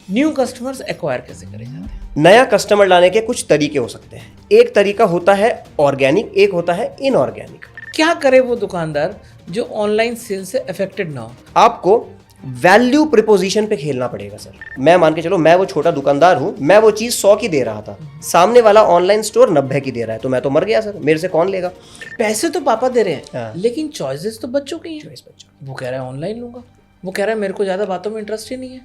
New customers acquire कैसे करे जाते हैं? नया कस्टमर लाने के कुछ तरीके हो सकते हैं। एक तरीका होता है ऑर्गेनिक, एक होता है इनऑर्गेनिक। क्या करे वो दुकानदार जो ऑनलाइन सेल से अफेक्टेड ना हो? आपको वैल्यू प्रिपोजिशन पे खेलना पड़ेगा सर। मैं मान के चलो, मैं वो छोटा दुकानदार हूं, मैं वो चीज 100 की दे रहा था, सामने वाला ऑनलाइन स्टोर 90 की दे रहा है, तो मैं तो मर गया सर, मेरे से कौन लेगा? पैसे तो पापा दे रहे हैं, हाँ। लेकिन चॉइसेस तो बच्चों की हैं। वो कह रहा है ऑनलाइन लूंगा, वो कह रहा है मेरे को ज्यादा बातों में इंटरेस्ट ही नहीं है,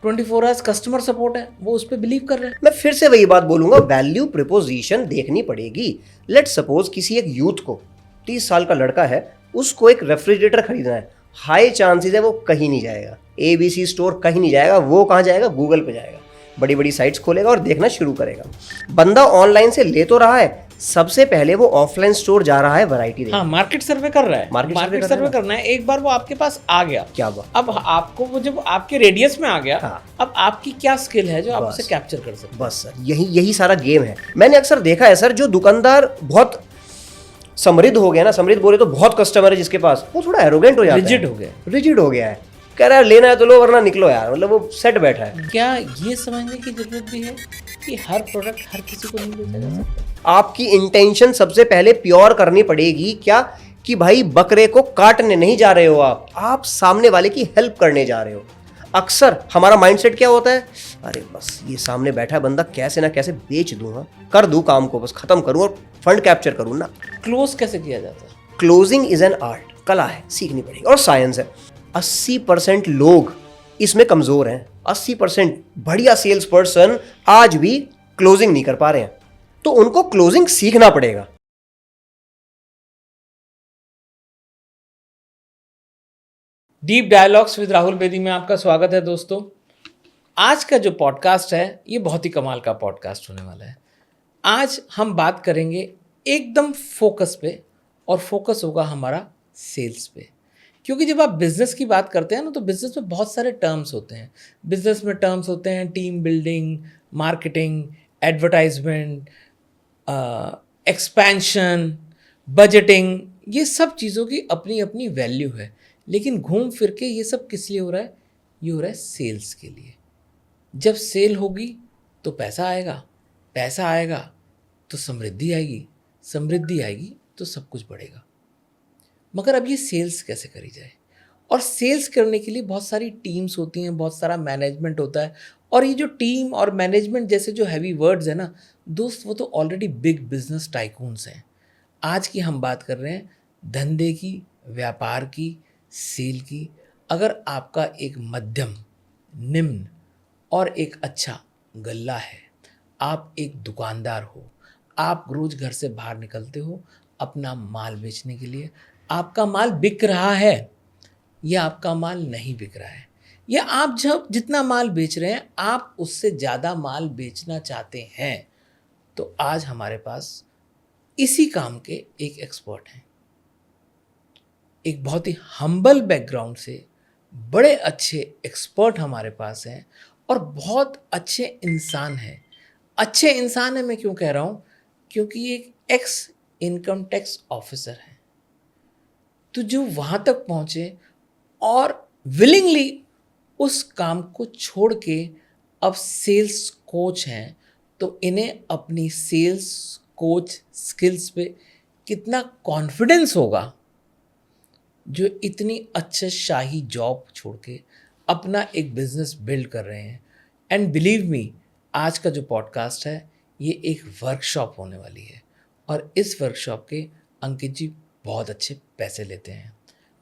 24 आवर्स कस्टमर सपोर्ट है, वो उस पर बिलीव कर रहे हैं। मैं फिर से वही बात बोलूंगा, वैल्यू प्रिपोजिशन देखनी पड़ेगी। लेट सपोज किसी एक यूथ को, 30 साल का लड़का है, उसको एक रेफ्रिजरेटर खरीदना है, हाई चांसेस है वो कहीं नहीं जाएगा, ABC स्टोर कहीं नहीं जाएगा, वो कहाँ जाएगा? गूगल पे जाएगा, बड़ी बड़ी साइट्स खोलेगा और देखना शुरू करेगा। बंदा ऑनलाइन से ले तो रहा है, सबसे पहले वो ऑफलाइन स्टोर जा रहा है वैरायटी देखने। हाँ, मार्केट सर्वे कर रहा है, मार्केट सर्वे करना है। एक बार वो आपके पास आ गया, क्या बात, अब आपको वो जब आपके रेडियस में आ गया, हाँ। अब आपकी क्या स्किल है जो आप बस। उसे कैप्चर कर सकते हैं? बस सर, यही सारा गेम है। मैंने अक्सर देखा है सर, जो दुकानदार बहुत समृद्ध हो गया ना, समृद्ध बोले तो बहुत कस्टमर है जिसके पास, वो थोड़ा एरोगेंट हो जाता है, रिजिड हो गया है, कह रहा है लेना है तो लो वरना निकलो यार, मतलब वो सेट बैठा है। क्या ये समझने की जरूरत भी है कि हर प्रोडक्ट हर किसी को नहीं बेचा जा सकता? आपकी इंटेंशन सबसे पहले प्योर करनी पड़ेगी। क्या कि भाई बकरे को काटने नहीं जा रहे हो आप सामने वाले की हेल्प करने जा रहे हो। अक्सर हमारा माइंडसेट क्या होता है, अरे बस ये सामने बैठा है बंदा, कैसे ना कैसे बेच दूंगा, कर दूं काम को, बस खत्म करूं और फंड कैप्चर करूं ना। क्लोज कैसे किया जाता है? क्लोजिंग इज एन आर्ट, कला है, सीखनी पड़ेगी, और साइंस है। 80% लोग इसमें कमजोर हैं। 80% बढ़िया सेल्स पर्सन आज भी क्लोजिंग नहीं कर पा रहे हैं, तो उनको क्लोजिंग सीखना पड़ेगा। Deep dialogues with Rahul Bedi में आपका स्वागत है दोस्तों। आज का जो पॉडकास्ट है ये बहुत ही कमाल का पॉडकास्ट होने वाला है। आज हम बात करेंगे एकदम फोकस पे, और फोकस होगा हमारा सेल्स पे। क्योंकि जब आप बिजनेस की बात करते हैं ना, तो बिजनेस में बहुत सारे टर्म्स होते हैं। बिजनेस में टर्म्स होते हैं team building, marketing, advertisement, expansion, budgeting. ये सब चीज़ों की अपनी अपनी वैल्यू है, लेकिन घूम फिर के ये सब किस लिए हो रहा है? ये हो रहा है सेल्स के लिए। जब सेल होगी तो पैसा आएगा, पैसा आएगा तो समृद्धि आएगी, समृद्धि आएगी तो सब कुछ बढ़ेगा। मगर अब ये सेल्स कैसे करी जाए? और सेल्स करने के लिए बहुत सारी टीम्स होती हैं, बहुत सारा मैनेजमेंट होता है। और ये जो टीम और मैनेजमेंट जैसे जो हैवी वर्ड्स है ना दोस्त, वो तो ऑलरेडी बिग बिजनेस टाइकून्स हैं। आज की हम बात कर रहे हैं धंधे की, व्यापार की, सेल की। अगर आपका एक मध्यम, निम्न और एक अच्छा गल्ला है, आप एक दुकानदार हो, आप रोज घर से बाहर निकलते हो अपना माल बेचने के लिए, आपका माल बिक रहा है या आपका माल नहीं बिक रहा है, या आप जब जितना माल बेच रहे हैं आप उससे ज़्यादा माल बेचना चाहते हैं, तो आज हमारे पास इसी काम के एक एक्सपर्ट हैं। एक बहुत ही हम्बल बैकग्राउंड से बड़े अच्छे एक्सपर्ट हमारे पास हैं, और बहुत अच्छे इंसान हैं। अच्छे इंसान हैं मैं क्यों कह रहा हूँ? क्योंकि एक एक्स इनकम टैक्स ऑफिसर हैं, तो जो वहाँ तक पहुँचे और विलिंगली उस काम को छोड़ के अब सेल्स कोच हैं, तो इन्हें अपनी सेल्स कोच स्किल्स पे कितना कॉन्फिडेंस होगा, जो इतनी अच्छे शाही जॉब छोड़ के अपना एक बिजनेस बिल्ड कर रहे हैं। एंड बिलीव मी, आज का जो पॉडकास्ट है ये एक वर्कशॉप होने वाली है, और इस वर्कशॉप के अंकित जी बहुत अच्छे पैसे लेते हैं।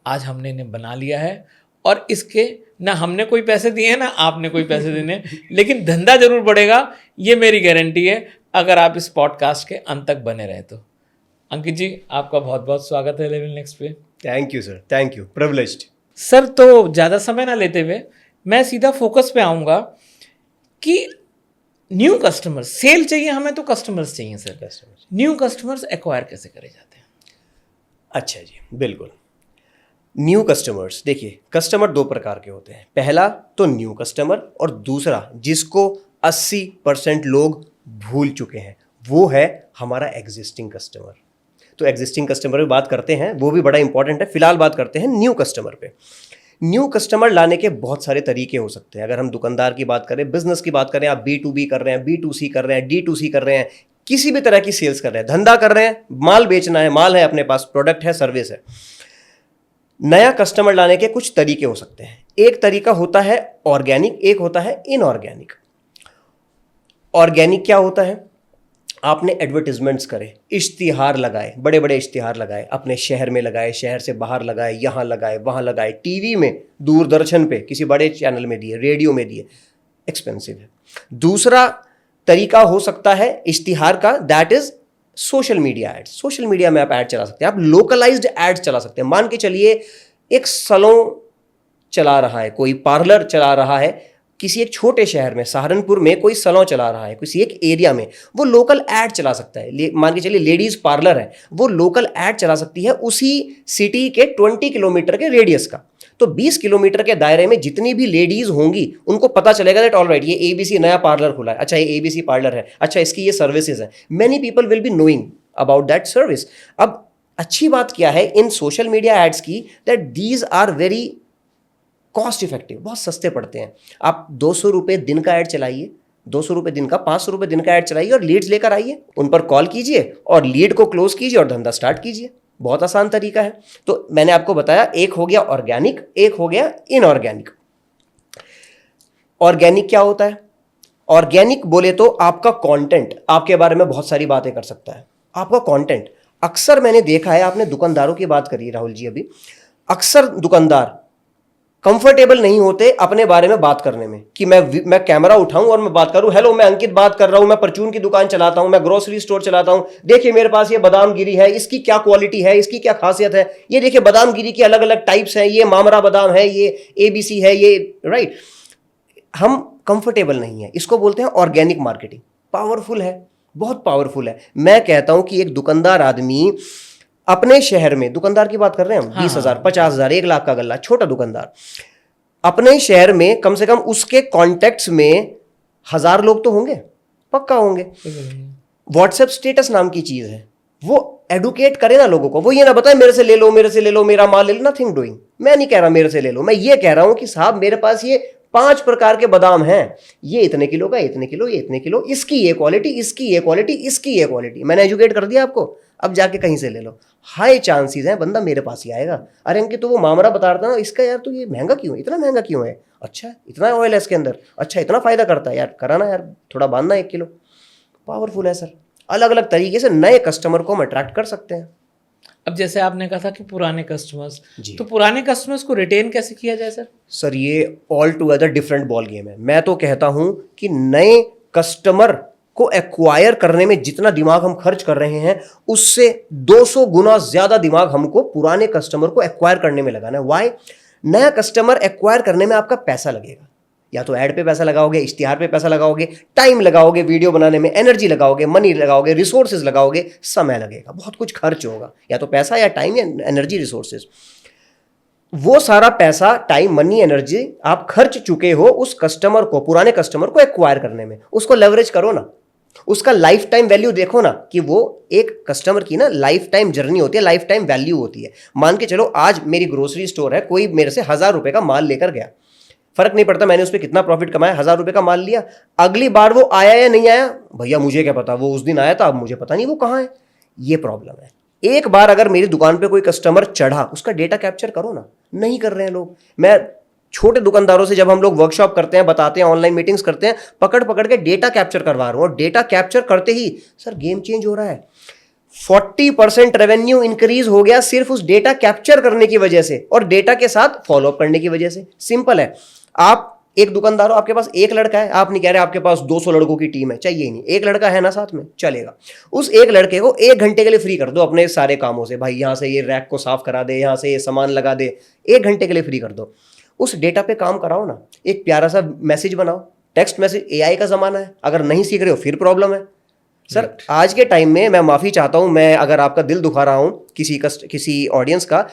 आज हमने इन्हें बना लिया है, और इसके ना हमने कोई पैसे दिए हैं ना आपने कोई पैसे देने, लेकिन धंधा जरूर बढ़ेगा, ये मेरी गारंटी है, अगर आप इस पॉडकास्ट के अंत तक बने रहे तो। अंकित जी, आपका बहुत बहुत स्वागत है लेवल नेक्स्ट पे। Thank you sir, thank you, privileged. Sir, तो ज़्यादा समय ना लेते हुए मैं सीधा फोकस पे आऊँगा कि न्यू कस्टमर्स, सेल चाहिए हमें तो कस्टमर्स चाहिए सर। न्यू कस्टमर्स एक्वायर कैसे करे जाते हैं? अच्छा जी, बिल्कुल। न्यू कस्टमर्स, देखिए कस्टमर 2 प्रकार के होते हैं। पहला तो न्यू कस्टमर, और दूसरा जिसको 80% लोग भूल चुके हैं, वो है हमारा एग्जिस्टिंग कस्टमर। तो एग्जिस्टिंग कस्टमर पे बात करते हैं, वो भी बड़ा इंपॉर्टेंट है। फिलहाल बात करते हैं न्यू कस्टमर पे। न्यू कस्टमर लाने के बहुत सारे तरीके हो सकते हैं। अगर हम दुकानदार की बात करें, बिजनेस की बात करें, आप B2B कर रहे हैं, B2C कर रहे हैं, D2C कर रहे हैं, किसी भी तरह की सेल्स कर रहे हैं, धंधा कर रहे हैं, माल बेचना है, माल है अपने पास, प्रोडक्ट है, सर्विस है, नया कस्टमर लाने के कुछ तरीके हो सकते हैं। एक तरीका होता है ऑर्गेनिक, एक होता है इनऑर्गेनिक। ऑर्गेनिक क्या होता है? आपने एडवर्टीजमेंट्स करे, इश्तिहार लगाए, बड़े बड़े इश्तिहार लगाए, अपने शहर में लगाए, शहर से बाहर लगाए, यहाँ लगाए, वहाँ लगाए, टीवी में, दूरदर्शन पे, किसी बड़े चैनल में दिए, रेडियो में दिए, एक्सपेंसिव है। दूसरा तरीका हो सकता है इश्तिहार का, that is social media ads. Social media में आप ऐड चला सकते हैं, आप लोकलाइज्ड एड्स चला सकते हैं। मान के चलिए एक सैलून चला रहा है, कोई पार्लर चला रहा है, किसी एक छोटे शहर में, सहारनपुर में कोई सैलून चला रहा है, किसी एक एरिया में, वो लोकल ऐड चला सकता है। मान के चलिए लेडीज पार्लर है, वो लोकल ऐड चला सकती है उसी सिटी के 20 किलोमीटर के रेडियस का। तो 20 किलोमीटर के दायरे में जितनी भी लेडीज होंगी उनको पता चलेगा दैट ऑलराइट ये ABC नया पार्लर खुला है, अच्छा ये ABC पार्लर है, अच्छा इसकी ये सर्विसेज है। Many people will be knowing about that service. अब अच्छी बात क्या है इन सोशल मीडिया एड्स की, that these are very cost effective, बहुत सस्ते पड़ते हैं। आप 200 रुपये दिन का ऐड चलाइए, 200 रुपये दिन का, 500 रुपये दिन का ऐड चलाइए और लीड्स लेकर आइए, उन पर कॉल कीजिए और लीड को क्लोज कीजिए और धंधा स्टार्ट कीजिए। बहुत आसान तरीका है। तो मैंने आपको बताया, एक हो गया ऑर्गेनिक, एक हो गया इनऑर्गेनिक। ऑर्गेनिक क्या होता है? ऑर्गेनिक बोले तो आपका कंटेंट आपके बारे में बहुत सारी बातें कर सकता है। आपका कंटेंट, अक्सर मैंने देखा है, आपने दुकानदारों की बात करी राहुल जी अभी, अक्सर दुकानदार कंफर्टेबल नहीं होते अपने बारे में बात करने में कि मैं कैमरा उठाऊं और मैं बात करूं, हेलो मैं अंकित बात कर रहा हूं, मैं परचून की दुकान चलाता हूं, मैं ग्रोसरी स्टोर चलाता हूं, देखिए मेरे पास ये बादाम गिरी है, इसकी क्या क्वालिटी है, इसकी क्या खासियत है, ये देखिए बादाम गिरी की अलग अलग टाइप्स हैं, ये मामरा बादाम है, ये ABC है, ये राइट। हम कंफर्टेबल नहीं है, इसको बोलते हैं ऑर्गेनिक मार्केटिंग। पावरफुल है, बहुत पावरफुल है। मैं कहता हूं कि एक दुकानदार आदमी अपने शहर में, दुकानदार की बात कर रहे हैं हम, 20,000, 50,000, 1 लाख का गल्ला, छोटा दुकानदार, अपने शहर में कम से कम उसके कॉन्टेक्ट्स में 1000 लोग तो होंगे, पक्का होंगे। व्हाट्सएप स्टेटस नाम की चीज है, वो एडुकेट करे ना लोगों को। वो ये ना बताए मेरे से ले लो, मेरे से ले लो, मेरा माल ले लो, नथिंग डूइंग। मैं नहीं कह रहा मेरे से ले लो, मैं ये कह रहा हूं कि साहब मेरे पास ये 5 प्रकार के बादाम हैं, ये इतने किलो का, इतने किलो, ये इतने किलो, इसकी ये क्वालिटी, इसकी ये क्वालिटी, इसकी ये क्वालिटी। मैंने एजुकेट कर दिया आपको, अब जाके कहीं से ले लो। हाई चांसेस हैं बंदा मेरे पास ही आएगा। अरे अंकित तो वो मामरा बता रहा था ना, इसका यार तो ये महंगा क्यों है, इतना महंगा क्यों है, अच्छा इतना ऑयल है इसके अंदर, अच्छा इतना फायदा करता है यार, कराना यार, थोड़ा बांधना 1 किलो। पावरफुल है सर। अलग अलग तरीके से नए कस्टमर को हम अट्रैक्ट कर सकते हैं। अब जैसे आपने कहा था कि पुराने कस्टमर्स, तो पुराने कस्टमर्स को रिटेन कैसे किया जाए सर? सर ये all together different ball game है। मैं तो कहता हूं कि नए कस्टमर को एक्वायर करने में जितना दिमाग हम खर्च कर रहे हैं उससे 200 गुना ज्यादा दिमाग हमको पुराने कस्टमर को एक्वायर करने में लगाना है। व्हाई? नया कस्टमर एक्वायर करने में आपका पैसा लगेगा, या तो ऐड पे पैसा लगाओगे, इश्तिहार पे पैसा लगाओगे, टाइम लगाओगे, वीडियो बनाने में एनर्जी लगाओगे, मनी लगाओगे, रिसोर्सेज लगाओगे, समय लगेगा, बहुत कुछ खर्च होगा, या तो पैसा या टाइम या एनर्जी रिसोर्सेज। वो सारा पैसा, टाइम, मनी, एनर्जी आप खर्च चुके हो उस कस्टमर को, पुराने कस्टमर को एक्वायर करने में। उसको लेवरेज करो ना, उसका लाइफ टाइम वैल्यू देखो ना, कि वो एक कस्टमर की ना लाइफ टाइम जर्नी होती है, लाइफ टाइम वैल्यू होती है। मान के चलो आज मेरी ग्रोसरी स्टोर है, कोई मेरे से 1000 रुपए का माल लेकर गया, फर्क नहीं पड़ता मैंने उस पर कितना प्रॉफिट कमाया, 1000 रुपए का माल लिया, अगली बार वो आया या नहीं आया, भैया मुझे क्या पता, वो उस दिन आया था, अब मुझे पता नहीं वो कहाँ है। ये प्रॉब्लम है। एक बार अगर मेरी दुकान पे कोई कस्टमर चढ़ा, उसका डेटा कैप्चर करो ना। नहीं कर रहे हैं लोग। मैं छोटे दुकानदारों से जब हम लोग वर्कशॉप करते हैं, बताते हैं, ऑनलाइन मीटिंग्स करते हैं, पकड़ पकड़ के डेटा कैप्चर करवा रहा हूं, और डेटा कैप्चर करते ही सर गेम चेंज हो रहा है। 40% रेवेन्यू इंक्रीज हो गया सिर्फ उस डेटा कैप्चर करने की वजह से, और डेटा के साथ फॉलोअप करने की वजह से। सिंपल है। आप एक दुकानदार हो, आपके पास एक लड़का है, आप नहीं कह रहे आपके पास 200 लड़कों की टीम है, चाहिए ही नहीं, एक लड़का है ना साथ में, चलेगा। उस एक लड़के को 1 घंटे के लिए फ्री कर दो अपने सारे कामों से। भाई यहां से ये रैक को साफ करा दे, यहां से ये सामान लगा दे, 1 घंटे के लिए फ्री कर दो। उस डेटा पे काम कराओ ना। एक प्यारा सा मैसेज बनाओ, टेक्स्ट मैसेज। AI का जमाना है, अगर नहीं सीख रहे हो फिर प्रॉब्लम है सर। आज के टाइम में मैं माफी चाहता हूं, मैं अगर आपका दिल दुखा रहा हूं किसी ऑडियंस का,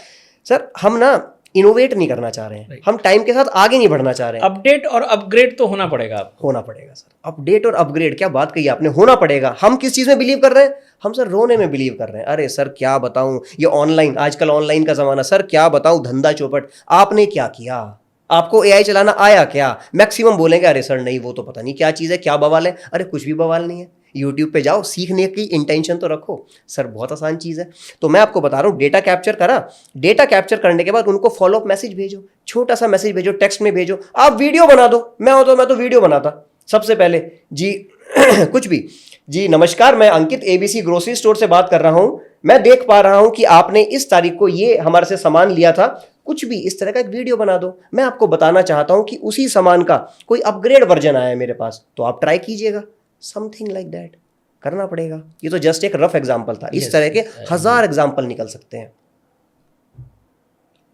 सर हम ना इनोवेट नहीं करना चाह रहे हैं, हम टाइम के साथ आगे नहीं बढ़ना चाह रहे हैं। अपडेट और अपग्रेड तो होना पड़ेगा आपको। होना पड़ेगा सर, अपडेट और अपग्रेड, क्या बात कही आपने, होना पड़ेगा। हम किस चीज में बिलीव कर रहे हैं? हम सर रोने में बिलीव कर रहे हैं। अरे सर क्या बताऊं, ये ऑनलाइन, आजकल ऑनलाइन का जमाना, सर क्या बताऊं, धंधा चौपट। आपने क्या किया? आपको एआई चलाना आया क्या? मैक्सिमम बोलेंगे अरे सर नहीं, वो तो पता नहीं क्या चीज़ है, क्या बवाल है। अरे कुछ भी बवाल नहीं है, यूट्यूब पे जाओ, सीखने की इंटेंशन तो रखो। सर बहुत आसान चीज़ है। तो मैं आपको बता रहा हूँ, डेटा कैप्चर करा, डेटा कैप्चर करने के बाद उनको फॉलो अप मैसेज भेजो, छोटा सा मैसेज भेजो, टेक्स्ट में भेजो। आप वीडियो बना दो, मैं तो वीडियो बनाता सबसे पहले जी। कुछ भी जी, नमस्कार, मैं अंकित एबीसी ग्रोसरी स्टोर से बात कर रहा हूँ। मैं देख पा रहा हूँ कि आपने इस तारीख को ये हमारे से सामान लिया था। कुछ भी इस तरह का एक वीडियो बना दो। मैं आपको बताना चाहता हूँ कि उसी सामान का कोई अपग्रेड वर्जन आया है मेरे पास, तो आप ट्राई कीजिएगा। समथिंग लाइक दैट करना पड़ेगा। ये तो जस्ट एक रफ एग्जाम्पल था, इस तरह के हजार एग्जाम्पल निकल सकते हैं।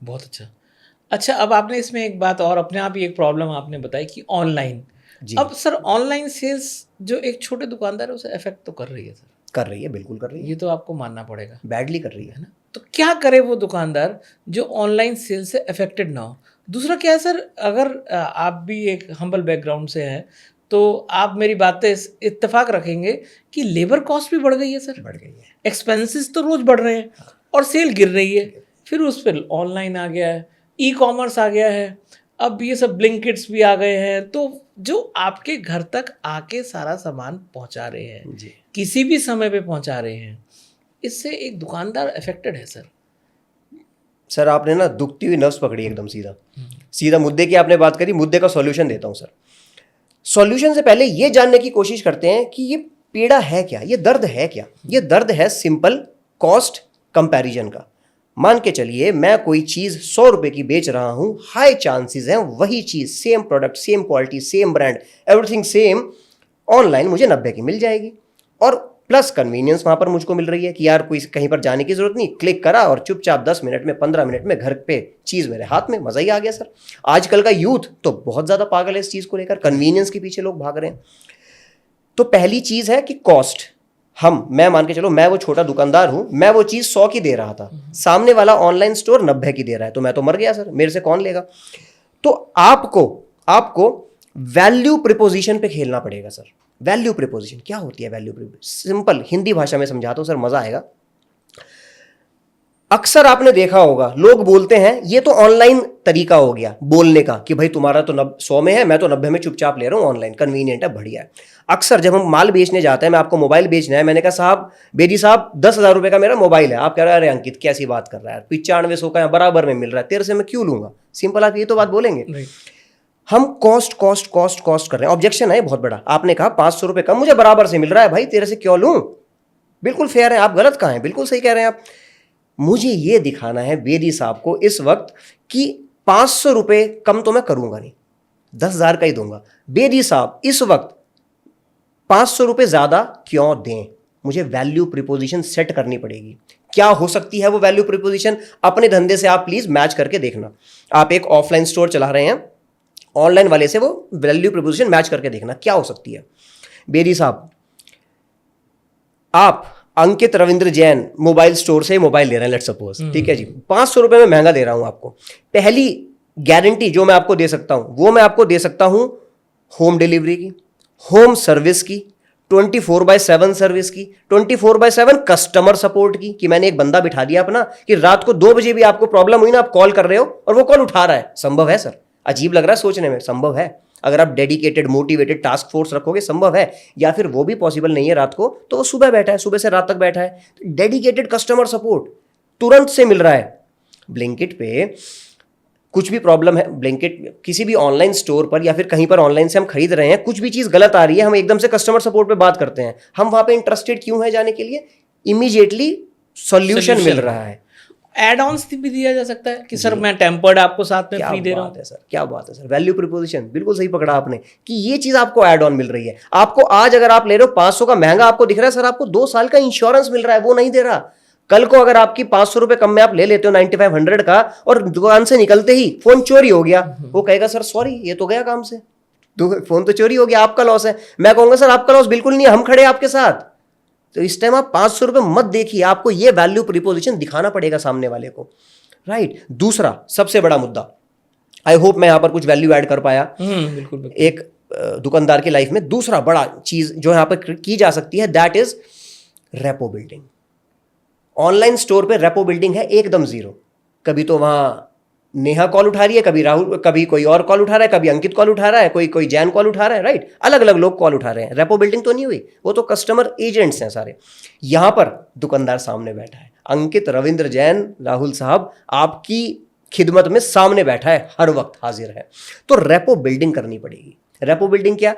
बहुत अच्छा। अच्छा, अब आपने इसमें एक बात और अपने आप ही एक प्रॉब्लम आपने बताई कि ऑनलाइन, अब सर ऑनलाइन सेल्स जो एक छोटे दुकानदार है उसे अफेक्ट तो कर रही है सर। कर रही है, बिल्कुल कर रही है। ये तो आपको मानना पड़ेगा, बैडली कर रही है ना। तो क्या करे वो दुकानदार जो ऑनलाइन सेल से अफेक्टेड ना हो? दूसरा क्या है सर, अगर आप भी एक हम्बल बैकग्राउंड से हैं तो आप मेरी बातें इत्तेफाक रखेंगे कि लेबर कॉस्ट भी बढ़ गई है सर, बढ़ गई है, एक्सपेंसेस तो रोज बढ़ रहे हैं और सेल गिर रही है। फिर उस पर ऑनलाइन आ गया है, ई कॉमर्स आ गया है, अब ये सब ब्लिंकिट्स भी आ गए हैं, तो जो आपके घर तक आके सारा सामान पहुंचा रहे हैं जी, किसी भी समय पे पहुंचा रहे हैं, इससे एक दुकानदार अफेक्टेड है सर। सर आपने ना दुखती हुई नर्व्स पकड़ी एकदम सीधा सीधा मुद्दे की आपने बात करी। मुद्दे का सॉल्यूशन देता हूं सर। सॉल्यूशन से पहले ये जानने की कोशिश करते हैं कि ये पीड़ा है क्या, ये दर्द है क्या। ये दर्द है सिंपल कॉस्ट कंपैरिजन का। मान के चलिए मैं कोई चीज़ 100 रुपये की बेच रहा हूं, हाई चांसेस हैं वही चीज़, same product, same quality, same brand, everything same, online मुझे 90 की मिल जाएगी। और प्लस कन्वीनियंस वहाँ पर मुझको मिल रही है कि यार कोई कहीं पर जाने की जरूरत नहीं, क्लिक करा और चुपचाप 10 मिनट में, 15 मिनट में घर पे चीज़ मेरे हाथ में, मज़ा ही आ गया सर। आजकल का यूथ तो बहुत ज़्यादा पागल है इस चीज़ को लेकर, कन्वीनियंस के पीछे लोग भाग रहे हैं। तो पहली चीज़ है कि कॉस्ट। मैं मान के चलो मैं वो छोटा दुकानदार हूं, मैं वो चीज़ 100 की दे रहा था, सामने वाला ऑनलाइन स्टोर 90 की दे रहा है, तो मैं तो मर गया सर, मेरे से कौन लेगा। तो आपको वैल्यू प्रिपोजिशन पे खेलना पड़ेगा सर। वैल्यू प्रिपोजिशन क्या होती है? वैल्यू प्रिपोजिशन सिंपल हिंदी भाषा में समझाता हूं सर, मजा आएगा। अक्सर आपने देखा होगा लोग बोलते हैं, ये तो ऑनलाइन तरीका हो गया बोलने का कि भाई तुम्हारा तो 100 में है, मैं तो 90 में चुपचाप ले रहा हूं, ऑनलाइन कन्वीनियंट है, बढ़िया है। अक्सर जब हम माल बेचने जाते हैं, मैं आपको मोबाइल बेचना है, मैंने कहा साहब, बेदी साहब 10,000 रुपए का मेरा मोबाइल है, आप कह रहे हैं अरे अंकित कैसी बात कर रहा है, 9500 का बराबर में मिल रहा है, तेरे से मैं क्यों लूंगा। सिंपल आप ये तो बात बोलेंगे। हम कॉस्ट कर रहे हैं। ऑब्जेक्शन है बहुत बड़ा। आपने कहा 500 रुपए कम मुझे बराबर से मिल रहा है, भाई तेरे से क्यों लूं। बिल्कुल फेयर है, आप गलत कहाँ हैं, बिल्कुल सही कह रहे हैं आप। मुझे ये दिखाना है बेदी साहब को इस वक्त कि 500 रुपए कम तो मैं करूंगा नहीं, 10,000 का ही दूंगा। बेदी साहब इस वक्त 500 रुपए ज्यादा क्यों दें। मुझे वैल्यू प्रिपोजिशन सेट करनी पड़ेगी। क्या हो सकती है वो वैल्यू प्रिपोजिशन? अपने धंधे से आप प्लीज मैच करके देखना। आप एक ऑफलाइन स्टोर चला रहे हैं, ऑनलाइन वाले से वो वैल्यू प्रिपोजिशन मैच करके देखना क्या हो सकती है। बेदी साहब, आप अंकित रविंद्र जैन मोबाइल स्टोर से मोबाइल ले रहे हैं, लेट्स सपोज, ठीक है जी, 500 रुपए में महंगा दे रहा हूं आपको। पहली गारंटी जो मैं आपको दे सकता हूं वो मैं आपको दे सकता हूं होम डिलीवरी की, होम सर्विस की, 24/7 सर्विस की, 24/7 कस्टमर सपोर्ट की, कि मैंने एक बंदा बिठा दिया अपना कि रात को 2 बजे भी आपको प्रॉब्लम हुई ना, आप कॉल कर रहे हो और वो कॉल उठा रहा है। संभव है सर, अजीब लग रहा है सोचने में, संभव है। अगर आप डेडिकेटेड मोटिवेटेड टास्क फोर्स रखोगे संभव है, या फिर वो भी पॉसिबल नहीं है रात को, तो वो सुबह बैठा है, सुबह से रात तक बैठा है, तो डेडिकेटेड कस्टमर सपोर्ट तुरंत से मिल रहा है। ब्लिंकिट पे कुछ भी प्रॉब्लम है, ब्लिंकिट किसी भी ऑनलाइन स्टोर पर या फिर कहीं पर ऑनलाइन से हम खरीद रहे हैं, कुछ भी चीज़ गलत आ रही है, हम एकदम से कस्टमर सपोर्ट पे बात करते हैं। हम वहाँ पे इंटरेस्टेड क्यों है जाने के लिए? इमीडिएटली सॉल्यूशन मिल रहा है। एड ऑन्स भी दिया जा सकता है कि सर मैं टेम्पर्ड आपको साथ में फ्री दे रहा हूं। सर क्या बात है सर, वैल्यू प्रिपोजिशन बिल्कुल सही पकड़ा आपने कि ये चीज आपको एड ऑन मिल रही है। आपको आज अगर आप ले रहे हो 500 का महंगा आपको दिख रहा है, सर आपको 2 साल का इंश्योरेंस मिल रहा है, वो नहीं दे रहा। कल को अगर आपकी 500 रुपए कम में आप ले लेते हो 9500 का और दुकान से निकलते ही फोन चोरी हो गया, वो कहेगा सर सॉरी ये तो गया काम से, फोन तो चोरी हो गया, आपका लॉस है। मैं कहूंगा सर आपका लॉस बिल्कुल नहीं है, हम खड़े आपके साथ। तो इस टाइम आप 500 रुपए मत देखिए, आपको ये वैल्यू प्रिपोजिशन दिखाना पड़ेगा सामने वाले को। राइट। दूसरा सबसे बड़ा मुद्दा, आई होप मैं यहाँ पर कुछ वैल्यू ऐड कर पाया। बिल्कुल बिल्कुल। एक दुकानदार की लाइफ में दूसरा बड़ा चीज जो यहाँ पर की जा सकती है, that is rapport building. Online store पे रेपो बिल्डिंग है एकदम जीरो। कभी तो वहां नेहा कॉल उठा रही है, कभी राहुल, कभी कोई और कॉल उठा रहा है, कभी अंकित कॉल उठा रहा है, कोई जैन कॉल उठा रहा है, राइट। अलग अलग लोग कॉल उठा रहे हैं, रेपो बिल्डिंग तो नहीं हुई, वो तो कस्टमर एजेंट्स हैं सारे। यहां पर दुकानदार सामने बैठा है, अंकित, रविंद्र जैन, राहुल साहब आपकी खिदमत में सामने बैठा है, हर वक्त हाजिर है। तो रेपो बिल्डिंग करनी पड़ेगी। रेपो बिल्डिंग क्या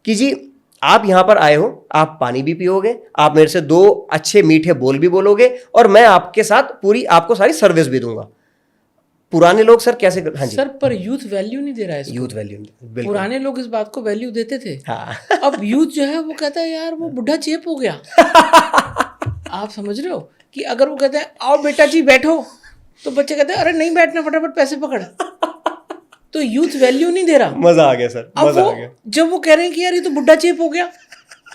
कि जी आप यहां पर आए हो, आप पानी भी पियोगे, आप मेरे से 2 अच्छे मीठे बोल भी बोलोगे, और मैं आपके साथ पूरी आपको सारी सर्विस भी दूंगा। पुराने लोग सर कैसे हाँ जी सर पर यूथ वैल्यू नहीं दे रहा है इसको। यूथ वैल्यू बिल्कुल। पुराने लोग इस बात को वैल्यू देते थे। हाँ अब यूथ जो है वो कहता है यार वो बुढ़ा चेप हो गया। आप समझ रहे हो कि अगर वो कहते हैं आओ बेटा जी बैठो, तो बच्चे कहते हैं अरे नहीं बैठना, फटाफट पैसे पकड़। तो यूथ वैल्यू नहीं दे रहा। मजा आ गया सर, अब मजा वो आ गया। जब वो कह रहे हैं कि यार ये तो बुढ़ा चेप हो गया,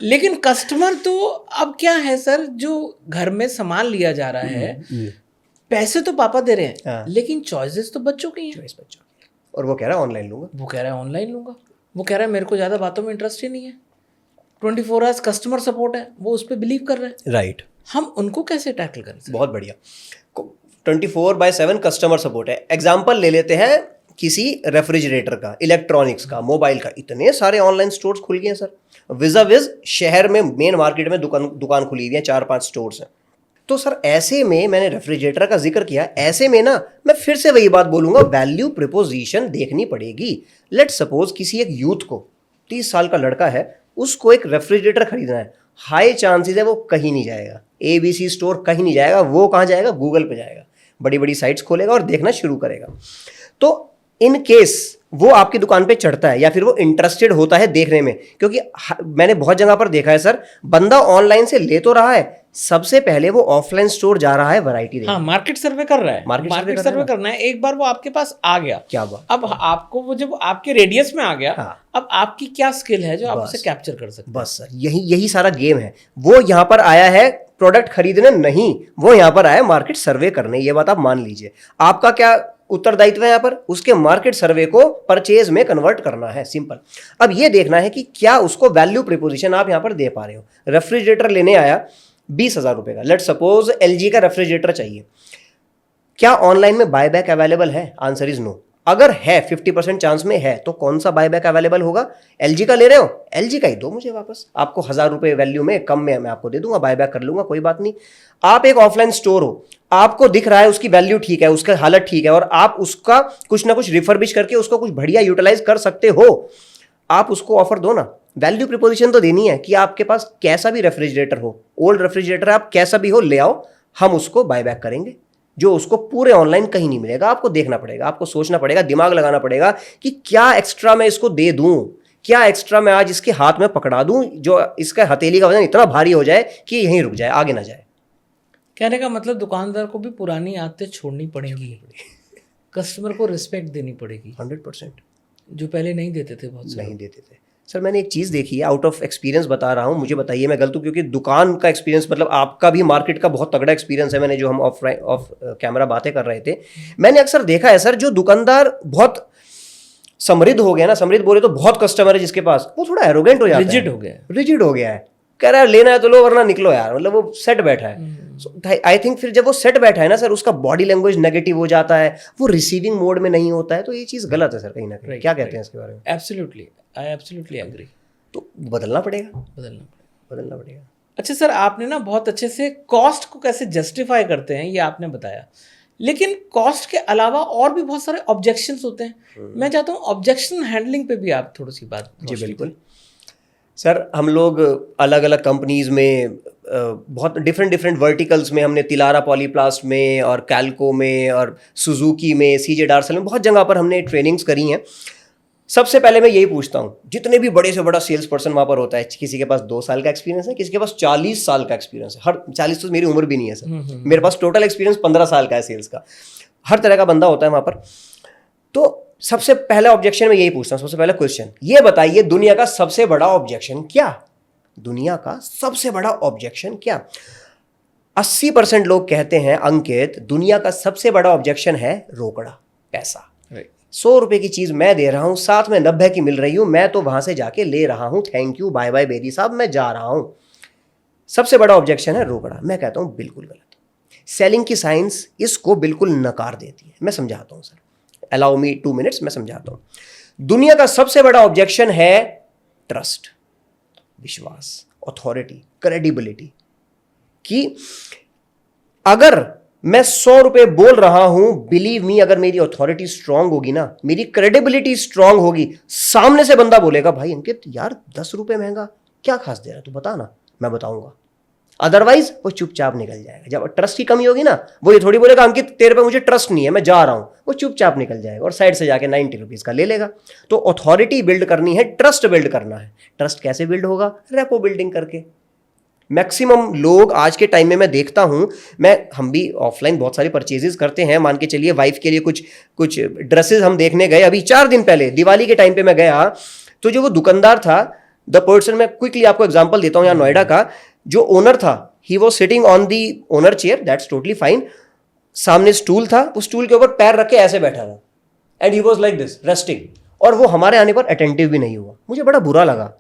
लेकिन कस्टमर तो अब क्या है सर, जो घर में सामान लिया जा रहा है, पैसे तो पापा दे रहे हैं, हाँ। लेकिन चॉइसेस तो बच्चों की हैं। चॉइस बच्चों की। और वो कह रहा है ऑनलाइन लूंगा, वो कह रहा है ऑनलाइन लूंगा, वो कह रहा है मेरे को ज़्यादा बातों में इंटरेस्ट ही नहीं है, 24 आवर्स कस्टमर सपोर्ट है, वो उस पर बिलीव कर रहे हैं। राइट। हम उनको कैसे टैकल करें सर? बहुत बढ़िया। 24/7 कस्टमर सपोर्ट है। एग्जाम्पल ले लेते हैं किसी रेफ्रिजरेटर का, इलेक्ट्रॉनिक्स का, मोबाइल का। इतने सारे ऑनलाइन स्टोर्स खुल गए हैं सर, विजा विज शहर में मेन मार्केट में दुकान खुली हुई है, 4-5 स्टोर्स हैं। तो सर ऐसे में मैंने रेफ्रिजरेटर का जिक्र किया, ऐसे में ना मैं फिर से वही बात बोलूंगा, वैल्यू प्रिपोजिशन देखनी पड़ेगी। लेट सपोज किसी एक यूथ को, 30 साल का लड़का है, उसको एक रेफ्रिजरेटर खरीदना है, हाई चांसेस है वो कहीं नहीं जाएगा, ABC स्टोर कहीं नहीं जाएगा, वो कहाँ जाएगा, गूगल पे जाएगा, बड़ी बड़ी साइट्स खोलेगा और देखना शुरू करेगा। तो इन केस वो आपकी दुकान पे चढ़ता है या फिर वो इंटरेस्टेड होता है देखने में, क्योंकि मैंने बहुत जगह पर देखा है सर, बंदा ऑनलाइन से ले तो रहा है, सबसे पहले वो ऑफलाइन स्टोर जा रहा है वैरायटी देखने। हाँ, मार्केट सर्वे कर रहा है, मार्केट सर्वे करना है। एक बार वो आपके पास आ गया, क्या बात, अब आपको वो जब आपके रेडियस में आ गया, हाँ। अब आपकी क्या स्किल है जो आप उसे कैप्चर कर सकते हैं? बस सर यही सारा गेम है। वो यहाँ पर आया है प्रोडक्ट खरीदने नहीं, वो यहाँ पर आया मार्केट सर्वे करने, ये बात आप मान लीजिए। आपका क्या उत्तरदायित्व है यहाँ पर, उसके मार्केट सर्वे को परचेज में कन्वर्ट करना है, सिंपल। अब ये देखना है कि क्या उसको वैल्यू प्रिपोजिशन आप यहाँ पर दे पा रहे हो। रेफ्रिजरेटर लेने आया 20,000 रुपए का, लेट सपोज LG का रेफ्रिजरेटर चाहिए, क्या ऑनलाइन में बायबैक अवेलेबल है? Answer is no. अगर है 50% चांस में है, तो कौन सा बायबैक अवेलेबल होगा? LG का ले रहे हो, LG का ही दो मुझे वापस, आपको 1,000 रुपए वैल्यू में कम में मैं आपको दे दूंगा, बायबैक कर लूंगा, कोई बात नहीं। आप एक ऑफलाइन स्टोर हो, आपको दिख रहा है उसकी वैल्यू ठीक है, उसका हालत ठीक है, और आप उसका कुछ ना कुछ रिफर्बिश करके उसको कुछ बढ़िया यूटिलाइज कर सकते हो, आप उसको ऑफर दो ना। वैल्यू प्रिपोजिशन तो देनी है कि आपके पास कैसा भी रेफ्रिजरेटर हो, ओल्ड रेफ्रिजरेटर आप कैसा भी हो, ले आओ, हम उसको बायबैक करेंगे, जो उसको पूरे ऑनलाइन कहीं नहीं मिलेगा। आपको देखना पड़ेगा, आपको सोचना पड़ेगा, दिमाग लगाना पड़ेगा कि क्या एक्स्ट्रा मैं इसको दे दूं, क्या एक्स्ट्रा मैं आज इसके हाथ में पकड़ा दूं जो इसका हथेली का वजन इतना भारी हो जाए कि यहीं रुक जाए, आगे ना जाए। कहने का मतलब दुकानदार को भी पुरानी आदतें छोड़नी पड़ेंगी, कस्टमर को रिस्पेक्ट देनी पड़ेगी 100%, जो पहले नहीं देते थे, बहुत सारे नहीं देते थे। सर मैंने एक चीज़ देखी है, आउट ऑफ एक्सपीरियंस बता रहा हूँ, मुझे बताइए मैं गलत हूँ, क्योंकि दुकान का एक्सपीरियंस मतलब आपका भी मार्केट का बहुत तगड़ा एक्सपीरियंस है। मैंने जो हम ऑफ कैमरा बातें कर रहे थे, मैंने अक्सर देखा है सर, जो दुकानदार बहुत समृद्ध हो गया ना, समृद्ध बोले तो बहुत कस्टमर है जिसके पास, वो थोड़ा एरोगेंट हो जाता है, रिजिड हो गया है, कह रहा है लेना है तो लो वरना निकलो यार, मतलब वो सेट बैठा है। आई थिंक फिर जब वो सेट बैठा है ना सर, उसका बॉडी लैंग्वेज नेगेटिव हो जाता है, वो रिसीविंग मोड में नहीं होता है, तो ये चीज़ गलत है सर कहीं ना कहीं। क्या कहते हैं इसके बारे में? Absolutely, I absolutely agree. तो बदलना पड़ेगा, बदलना पड़ेगा। अच्छा सर, आपने ना बहुत अच्छे से कॉस्ट को कैसे जस्टिफाई करते हैं ये आपने बताया, लेकिन कॉस्ट के अलावा और भी बहुत सारे ऑब्जेक्शंस होते हैं। मैं चाहता हूँ ऑब्जेक्शन हैंडलिंग पे भी आप थोड़ी सी बात। जी बिल्कुल सर, हम लोग अलग अलग कंपनीज में बहुत डिफरेंट वर्टिकल्स में, हमने तिलारा पॉलीप्लास्ट में और कैल्को में और सुजुकी में, CJ डार्सल में, बहुत जगह पर हमने ट्रेनिंग्स करी हैं। सबसे पहले मैं यही पूछता हूँ, जितने भी बड़े से बड़ा सेल्स पर्सन वहाँ पर होता है, किसी के पास 2 साल का एक्सपीरियंस है, किसी के पास 40 साल का एक्सपीरियंस है, हर 40 तो मेरी उम्र भी नहीं है सर, मेरे पास टोटल एक्सपीरियंस 15 साल का है सेल्स का, हर तरह का बंदा होता है वहाँ पर। तो सबसे पहला ऑब्जेक्शन मैं यही पूछता हूँ, सबसे पहला क्वेश्चन ये बताइए, दुनिया का सबसे बड़ा ऑब्जेक्शन क्या? दुनिया का सबसे बड़ा ऑब्जेक्शन क्या? 80% लोग कहते हैं अंकित दुनिया का सबसे बड़ा ऑब्जेक्शन है रोकड़ा, पैसा। 100 रुपए की चीज मैं दे रहा हूं, साथ में 90 की मिल रही हूं, मैं तो वहां से जाके ले रहा हूं, thank you bye bye Bedi साहब, मैं जा रहा हूं। सबसे बड़ा ऑब्जेक्शन है रोकड़ा। मैं कहता हूं बिल्कुल गलत। सेलिंग की साइंस इसको बिल्कुल नकार देती है। मैं समझाता हूं सर, अलाउ मी 2 मिनट्स, मैं समझाता हूं। दुनिया का सबसे बड़ा ऑब्जेक्शन है ट्रस्ट, विश्वास, अथॉरिटी, क्रेडिबिलिटी। कि अगर मैं 100 रुपए बोल रहा हूं, बिलीव मी, अगर मेरी अथॉरिटी स्ट्रांग होगी ना, मेरी क्रेडिबिलिटी स्ट्रांग होगी, सामने से बंदा बोलेगा भाई अंकित यार 10 रुपए महंगा, क्या खास दे रहा है तू, बता ना, मैं बताऊंगा। अदरवाइज वो चुपचाप निकल जाएगा। जब ट्रस्ट की कमी होगी ना, वो ये थोड़ी बोलेगा अंकित तेरे पे मुझे ट्रस्ट नहीं है, मैं जा रहा हूं, वो चुपचाप निकल जाएगा और साइड से जाके 90 रुपीज का ले लेगा। तो अथॉरिटी बिल्ड करनी है, ट्रस्ट बिल्ड करना है। ट्रस्ट कैसे बिल्ड होगा? रेपो बिल्डिंग करके। मैक्सिमम लोग आज के टाइम में मैं देखता हूं, हम भी ऑफलाइन बहुत सारी परचेजेस करते हैं। मान के चलिए वाइफ के लिए कुछ ड्रेसेस हम देखने गए, अभी 4 दिन पहले दिवाली के टाइम पे मैं गया, तो जो वो दुकानदार था, द पर्सन, मैं क्विकली आपको एग्जांपल देता हूं, यहाँ नोएडा का जो ओनर था, he was sitting on the owner chair, that's totally fine. सामने स्टूल था, उस स्टूल के ऊपर पैर रख के ऐसे बैठा था, and he was like this resting, और वो हमारे आने पर अटेंटिव भी नहीं हुआ। मुझे बड़ा बुरा लगा।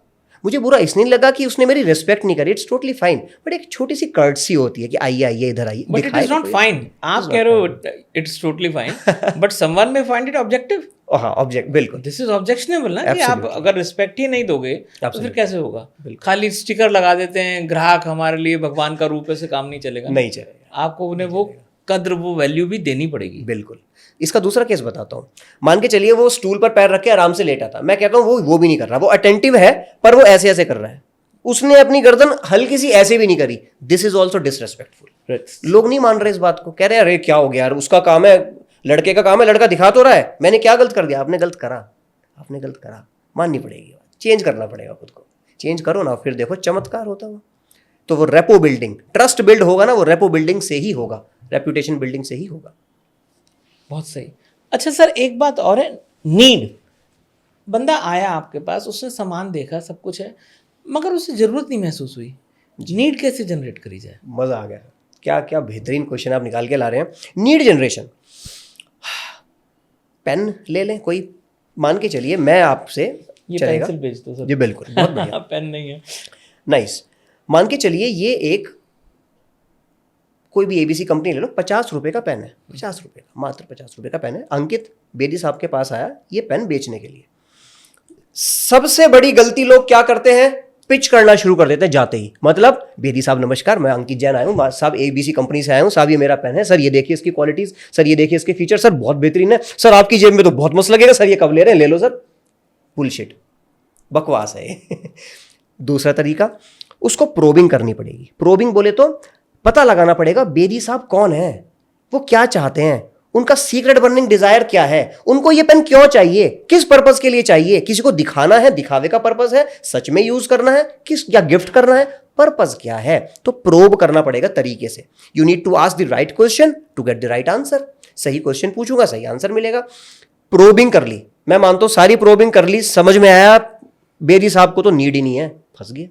मुझे बुरा इसलिए लगा कि उसने मेरी रिस्पेक्ट नहीं करी, इट्स टोटली फाइन, बट एक छोटी सी कर्टसी होती है कि आइए आइए इधर आइए। But it is not fine. आप कह रहे हो it's totally fine, but someone may find it objective. हाँ, ऑब्जेक्ट, बिल्कुल, दिस इज ऑब्जेक्शनेबल ना, कि आप अगर रिस्पेक्ट ही नहीं दोगे तो फिर कैसे होगा? खाली स्टिकर लगा देते हैं, ग्राहक हमारे लिए भगवान का रूप है, से काम नहीं चलेगा। नहीं चलेगा, आपको उन्हें वो कद्र, वो वैल्यू भी देनी पड़ेगी। बिल्कुल। इसका दूसरा केस बताता हूँ। मान के चलिए वो स्टूल पर पैर रख के आराम से लेटा था, मैं कहता हूँ वो भी नहीं कर रहा, वो अटेंटिव है पर वो ऐसे ऐसे कर रहा है, उसने अपनी गर्दन हल्की सी ऐसे भी नहीं करी। This is also disrespectful. लोग नहीं मान रहे इस बात को, कह रहे हैं अरे क्या हो गया यार, उसका काम है, लड़के का काम है, लड़का दिखा तो रहा है, मैंने क्या गलत कर दिया? आपने गलत करा, आपने गलत करा, माननी पड़ेगी, चेंज करना पड़ेगा खुद को। चेंज करो ना, फिर देखो चमत्कार होता हुआ। तो वो रेपो बिल्डिंग, ट्रस्ट बिल्ड होगा ना, वो रेपो बिल्डिंग से ही होगा, रेपुटेशन बिल्डिंग से ही होगा। बहुत सही। अच्छा सर, एक बात और है, नीड। बंदा आया आपके पास, उसने सामान देखा, सब कुछ है, मगर उसे जरूरत नहीं महसूस हुई। नीड कैसे जनरेट करी जाए? मजा आ गया। क्या क्या बेहतरीन क्वेश्चन आप निकाल के ला रहे हैं। नीड जनरेशन, पेन ले लें कोई, मान के चलिए मैं आपसे, ये चलेगा? पेंसिल बेच दो सर। जी बिल्कुल, बहुत बढ़िया। पेन नहीं है। नाइस। मान के चलिए ये एक कोई भी एबीसी कंपनी ले लो, 50 रुपए का पेन है, 50 रुपए का, मात्र 50 रुपए का पेन है। अंकित बेदी साहब के पास आया ये पेन बेचने के लिए। सबसे बड़ी गलती लोग क्या करते हैं? पिच करना शुरू कर देते हैं जाते ही। मतलब बेदी साहब नमस्कार, मैं अंकित जैन आया हूँ साहब, एबीसी कंपनी से आया हूँ साहब, ये मेरा पेन है सर, ये देखिए इसकी क्वालिटीज सर, ये देखिए इसके फीचर सर, बहुत बेहतरीन है सर, आपकी जेब में तो बहुत मस्त लगेगा सर, ये कब ले रहे हैं, ले लो सर। बुलशिट, बकवास है ये। दूसरा तरीका, उसको प्रोबिंग करनी पड़ेगी। प्रोबिंग बोले तो पता लगाना पड़ेगा बेदी साहब कौन है, वो क्या चाहते हैं, उनका सीक्रेट बर्निंग डिजायर क्या है, उनको ये पेन क्यों चाहिए, किस पर्पस के लिए चाहिए, किसी को दिखाना है, दिखावे का पर्पस है, सच में यूज करना है, किस या गिफ्ट करना है, पर्पस क्या है। तो प्रोब करना पड़ेगा तरीके से। You need to ask the right question to get the right answer. सही क्वेश्चन पूछूंगा, सही आंसर मिलेगा। प्रोबिंग कर ली, मैं मानता हूं सारी प्रोबिंग कर ली, समझ में आया बेदी साहब को तो नीड ही नहीं है, फंस गए।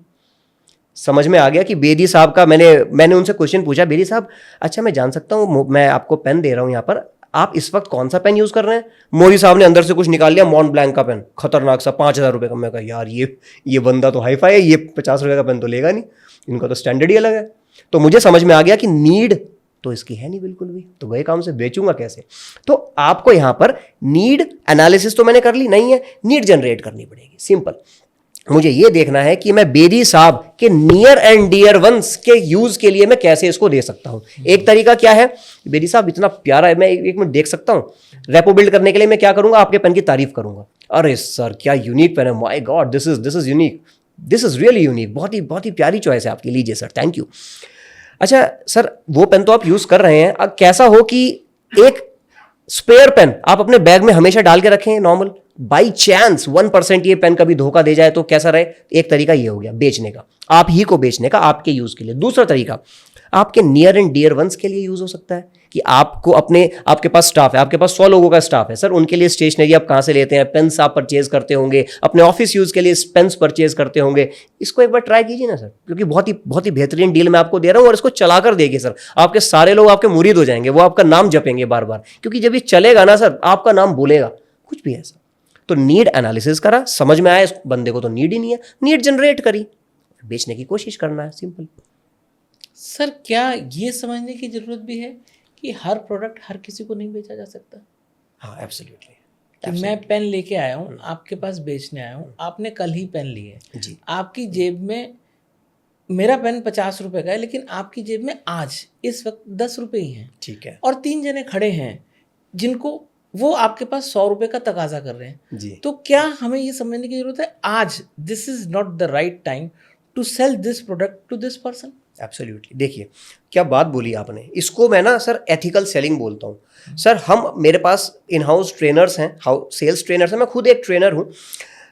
समझ में आ गया कि बेदी साहब का, मैंने उनसे क्वेश्चन पूछा, बेदी साहब अच्छा मैं जान सकता हूँ, मैं आपको पेन दे रहा हूँ यहाँ पर, आप इस वक्त कौन सा पेन यूज कर रहे हैं? मोदी साहब ने अंदर से कुछ निकाल लिया, मॉन्ट ब्लैंक का पेन, खतरनाक सा, 5000 रुपए का। मैं कहा यार ये बंदा तो हाई फाई है, ये 50 रुपए का पेन तो लेगा नहीं, इनका तो स्टैंडर्ड ही अलग है। तो मुझे समझ में आ गया कि नीड तो इसकी है नहीं बिल्कुल भी, तो गए काम से बेचूंगा कैसे। तो आपको यहां पर नीड एनालिसिस तो मैंने कर ली, नहीं है, नीड जनरेट करनी पड़ेगी। सिंपल, मुझे ये देखना है कि मैं बेदी साहब के नियर एंड डियर वंस के यूज के लिए मैं कैसे इसको दे सकता हूं। एक तरीका क्या है, बेदी साहब इतना प्यारा है, मैं एक मिनट देख सकता हूं। रेपो बिल्ड करने के लिए मैं क्या करूंगा, आपके पेन की तारीफ करूंगा। अरे सर क्या यूनिक पेन है, my God this is unique, this is really unique, बहुत ही प्यारी चॉइस है आपकी, लीजिए सर, थैंक यू। अच्छा सर, वो पेन तो आप यूज कर रहे हैं, अब कैसा हो कि एक स्पेयर पेन आप अपने बैग में हमेशा डाल के रखें नॉर्मल, बाई चांस 1% ये पेन कभी धोखा दे जाए तो कैसा रहे। एक तरीका ये हो गया बेचने का, आप ही को बेचने का, आपके यूज के लिए। दूसरा तरीका, आपके नियर एंड डियर वंस के लिए यूज हो सकता है कि आपके पास स्टाफ है, आपके पास 100 लोगों का स्टाफ है, सर उनके लिए स्टेशनरी आप कहाँ से लेते हैं, पेन्स आप परचेज करते होंगे, अपने ऑफिस यूज के लिए पेन्स परचेज करते होंगे। इसको एक बार ट्राई कीजिए ना सर, क्योंकि बहुत ही बेहतरीन डील मैं आपको दे रहा हूँ, और इसको चलाकर देखिए सर, आपके सारे लोग आपके मुरीद हो जाएंगे, वो आपका नाम जपेंगे बार बार, क्योंकि जब ये चलेगा ना सर, आपका नाम बोलेगा। कुछ भी है सर, तो नीड एनालिसिस करा, समझ में आया इस बंदे को तो नीड ही नहीं है, नीड जनरेट करी, बेचने की कोशिश करना है, सिंपल। सर क्या ये समझने की जरूरत भी है कि हर प्रोडक्ट हर किसी को नहीं बेचा जा सकता? हाँ एब्सोल्युटली। कि मैं पेन लेके आया हूँ, आपके पास बेचने आया हूँ, आपने कल ही पेन ली है जी। आपकी जेब में, मेरा पेन 50 रुपए का है, लेकिन आपकी जेब में आज इस वक्त 10 रुपए ही हैं, ठीक है और 3 जने खड़े हैं जिनको वो आपके पास 100 रुपए का तकाजा कर रहे हैं। जी। तो क्या हमें ये समझने की जरूरत है आज this is not the right time to sell this product to this person? Absolutely. देखिए क्या बात बोली आपने, इसको मैं ना सर एथिकल सेलिंग बोलता हूँ। सर मेरे पास इन हाउस ट्रेनर्स हैं, सेल्स ट्रेनर्स हैं, मैं खुद एक ट्रेनर हूँ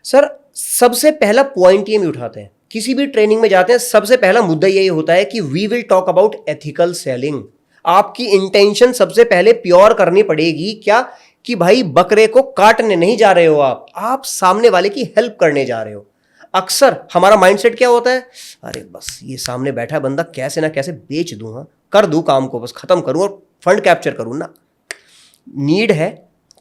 सर। सबसे पहला पॉइंट ये हम उठाते हैं, किसी भी ट्रेनिंग में जाते हैं, सबसे पहला मुद्दा यही होता है कि we will talk about ethical selling. आपकी इंटेंशन सबसे पहले प्योर करनी पड़ेगी, क्या कि भाई बकरे को काटने नहीं जा रहे हो आप सामने वाले की हेल्प करने जा रहे हो। अक्सर हमारा माइंडसेट क्या होता है, अरे बस ये सामने बैठा है बंदा, कैसे ना कैसे बेच दूं, हाँ कर दूं काम को, बस खत्म करूं और फंड कैप्चर करूं ना। नीड है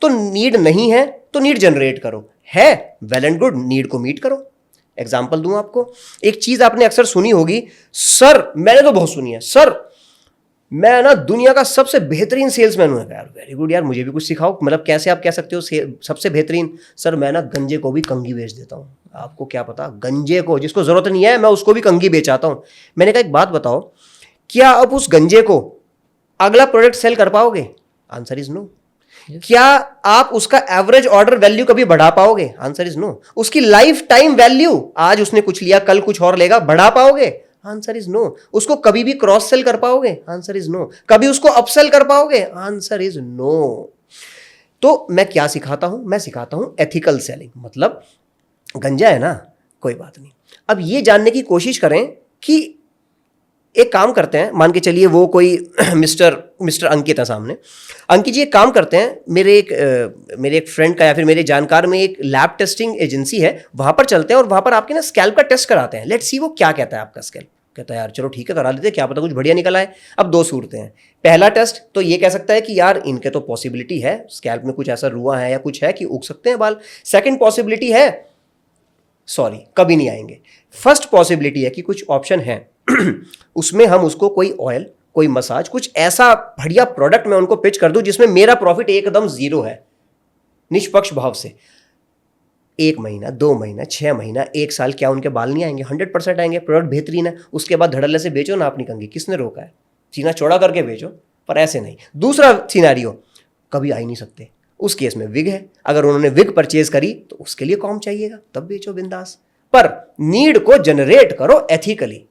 तो नीड, नहीं है तो नीड जनरेट करो, है वेल एंड गुड, नीड को मीट करो। एग्जाम्पल दूं आपको, एक चीज आपने अक्सर सुनी होगी, सर मैंने तो बहुत सुनी है, सर मैं ना दुनिया का सबसे बेहतरीन सेल्समैन हूं। यार वेरी गुड यार, मुझे भी कुछ सिखाओ, मतलब कैसे आप कह सकते हो सबसे बेहतरीन? सर मैं ना गंजे को भी कंगी बेच देता हूं। आपको क्या पता, गंजे को जिसको जरूरत नहीं है मैं उसको भी कंगी बेचाता हूं। मैंने कहा एक बात बताओ, क्या आप उस गंजे को अगला प्रोडक्ट सेल कर पाओगे? Answer is no. क्या आप उसका एवरेज ऑर्डर वैल्यू कभी बढ़ा पाओगे? Answer is no. उसकी लाइफ टाइम वैल्यू, आज उसने कुछ लिया कल कुछ और लेगा, बढ़ा पाओगे? Answer is no. उसको कभी भी क्रॉस सेल कर पाओगे? Answer is no. कभी उसको अपसेल कर पाओगे? Answer is no. तो मैं क्या सिखाता हूं? मैं सिखाता हूं एथिकल सेलिंग। मतलब गंजा है ना, कोई बात नहीं, अब ये जानने की कोशिश करें कि एक काम करते हैं, मान के चलिए वो कोई मिस्टर अंकित है सामने। अंकित जी एक काम करते हैं, मेरे एक फ्रेंड का या फिर मेरे जानकार में एक लैब टेस्टिंग एजेंसी है, वहां पर चलते हैं और वहां पर आपके ना स्कैल्प का टेस्ट कराते हैं। लेट्स सी वो क्या कहता है आपका स्कैल्प। कहता है यार चलो ठीक है करा लेते, क्या पता कुछ बढ़िया निकल आए। अब दो सूरतें हैं, पहला टेस्ट तो ये कह सकता है कि यार इनके तो पॉसिबिलिटी है, स्कैल्प में कुछ ऐसा रुआ है या कुछ है कि उग सकते हैं बाल। सेकेंड पॉसिबिलिटी है, सॉरी कभी नहीं आएंगे। फर्स्ट पॉसिबिलिटी है कि कुछ ऑप्शन है उसमें हम उसको कोई ऑयल, कोई मसाज, कुछ ऐसा बढ़िया प्रोडक्ट मैं उनको पिच कर दूं जिसमें मेरा प्रॉफिट एकदम जीरो है, निष्पक्ष भाव से। 1 महीना, 2 महीना, 6 महीना, 1 साल, क्या उनके बाल नहीं आएंगे? 100% आएंगे। प्रोडक्ट बेहतरीन है, उसके बाद धड़ल्ले से बेचो ना अपनी कंघी, किसने रोका है? सीना चौड़ा करके बेचो, पर ऐसे नहीं। दूसरा सिनेरियो, कभी आ ही नहीं सकते, उस केस में विग है, अगर उन्होंने विग परचेज करी तो उसके लिए कॉम चाहिएगा, तब बेचो बिंदास। पर नीड को जनरेट करो एथिकली,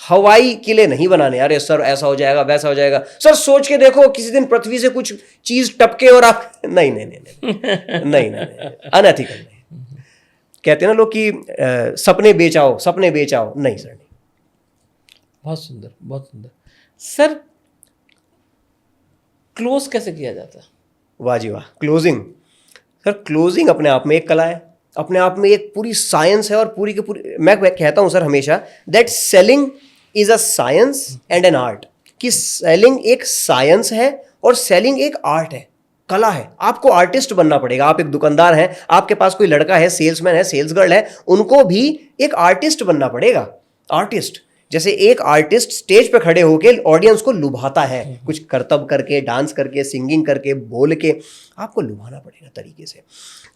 हवाई किले नहीं बनाने। अरे सर ऐसा हो जाएगा वैसा हो जाएगा, सर सोच के देखो किसी दिन पृथ्वी से कुछ चीज टपके और आप नहीं नहीं नहीं नहीं नहीं नहीं, अनएथिकल नहीं। कहते हैं ना लोग कि सपने बेचाओ, सपने बेचाओ, नहीं सर नहीं। बहुत सुंदर, बहुत सुंदर। सर क्लोज कैसे किया जाता है? वाह जी वाह, क्लोजिंग। सर क्लोजिंग अपने आप में एक कला है, अपने आप में एक पूरी साइंस है, और पूरी की पूरी मैं कहता हूं सर हमेशा that selling is a science and an art, कि सेलिंग एक साइंस है और सेलिंग एक आर्ट है, कला है। आपको आर्टिस्ट बनना पड़ेगा। आप एक दुकानदार हैं, आपके पास कोई लड़का है, सेल्समैन है, सेल्स गर्ल है, उनको भी एक आर्टिस्ट बनना पड़ेगा। आर्टिस्ट जैसे एक आर्टिस्ट स्टेज पे खड़े होकर ऑडियंस को लुभाता है, कुछ करतब करके, डांस करके, सिंगिंग करके, बोल के, आपको लुभाना पड़ेगा तरीके से।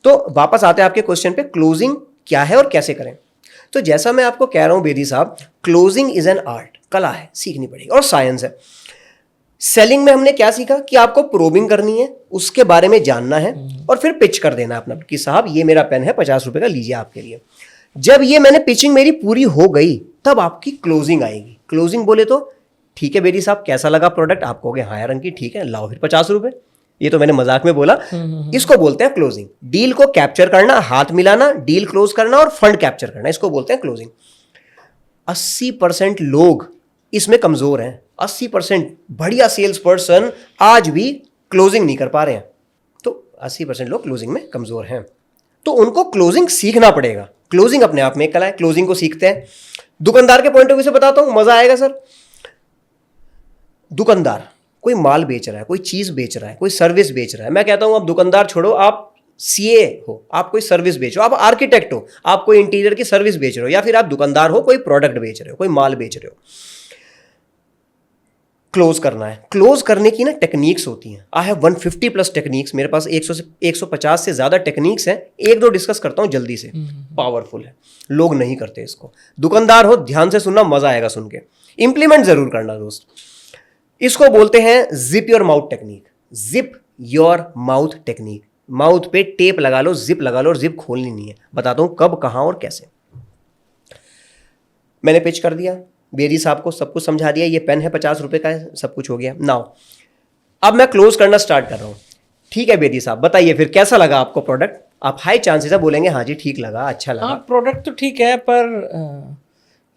तो वापस आते हैं आपके क्वेश्चन पे, क्लोजिंग क्या है और कैसे करें। तो जैसा मैं आपको कह रहा हूं बेदी साहब, क्लोजिंग इज एन आर्ट, कला है, सीखनी पड़ेगी, और साइंस है। सेलिंग में हमने क्या सीखा कि आपको प्रोबिंग करनी है, उसके बारे में जानना है, और फिर पिच कर देना अपना कि साहब ये मेरा पेन है 50 रुपए का, लीजिए आपके लिए। जब ये मैंने पिचिंग मेरी पूरी हो गई तब आपकी क्लोजिंग आएगी। क्लोजिंग बोले तो ठीक है बेदी साहब कैसा लगा प्रोडक्ट, आप कहोगे हाँ यार अंकित ठीक है, लाओ फिर 50 रुपए। ये तो मैंने मजाक में बोला, इसको बोलते हैं क्लोजिंग। डील को कैप्चर करना, हाथ मिलाना, डील क्लोज करना और फंड कैप्चर करना, इसको बोलते हैं क्लोजिंग। 80% लोग इसमें कमजोर हैं। 80% बढ़िया सेल्स पर्सन आज भी क्लोजिंग नहीं कर पा रहे हैं। तो 80% लोग क्लोजिंग में कमजोर हैं, तो उनको क्लोजिंग सीखना पड़ेगा। क्लोजिंग अपने आप में एक कला है, क्लोजिंग को सीखते हैं। दुकानदार के पॉइंट ऑफ व्यू से बताता हूं, मजा आएगा सर। दुकानदार कोई माल बेच रहा है, कोई चीज बेच रहा है, कोई सर्विस बेच रहा है। मैं कहता हूं आप दुकानदार छोड़ो, आप सीए हो, आप कोई सर्विस बेच रहे हो, आप आर्किटेक्ट हो, आप कोई इंटीरियर की सर्विस बेच रहे हो, या फिर आप दुकानदार हो, कोई प्रोडक्ट बेच रहे हो, कोई माल बेच रहे हो। क्लोज करना है, क्लोज करने की ना टेक्निक्स होती हैं। आई हैव 150 प्लस टेक्निक्स, मेरे पास 150 से ज्यादा टेक्निक्स हैं। एक दो डिस्कस करता हूं जल्दी से, पावरफुल है, लोग नहीं करते इसको। दुकानदार हो, ध्यान से सुनना, मजा आएगा सुन के, इंप्लीमेंट जरूर करना दोस्त। इसको बोलते हैं zip your mouth technique. Zip your mouth technique, mouth पे टेप लगा लो, जिप लगा लो, और जिप खोलनी नहीं है। बताता हूं कब, कहां और कैसे। मैंने पिच कर दिया बेरी साहब को, सब कुछ समझा दिया, ये पेन है 50 रुपए का है, सब कुछ हो गया। नाउ अब मैं क्लोज करना स्टार्ट कर रहा हूं। ठीक है बेरी साहब, बताइए फिर कैसा लगा आपको प्रोडक्ट। आप हाई चांसेस है बोलेंगे हाँ जी ठीक लगा, अच्छा लगा। हाँ, प्रोडक्ट तो ठीक है, पर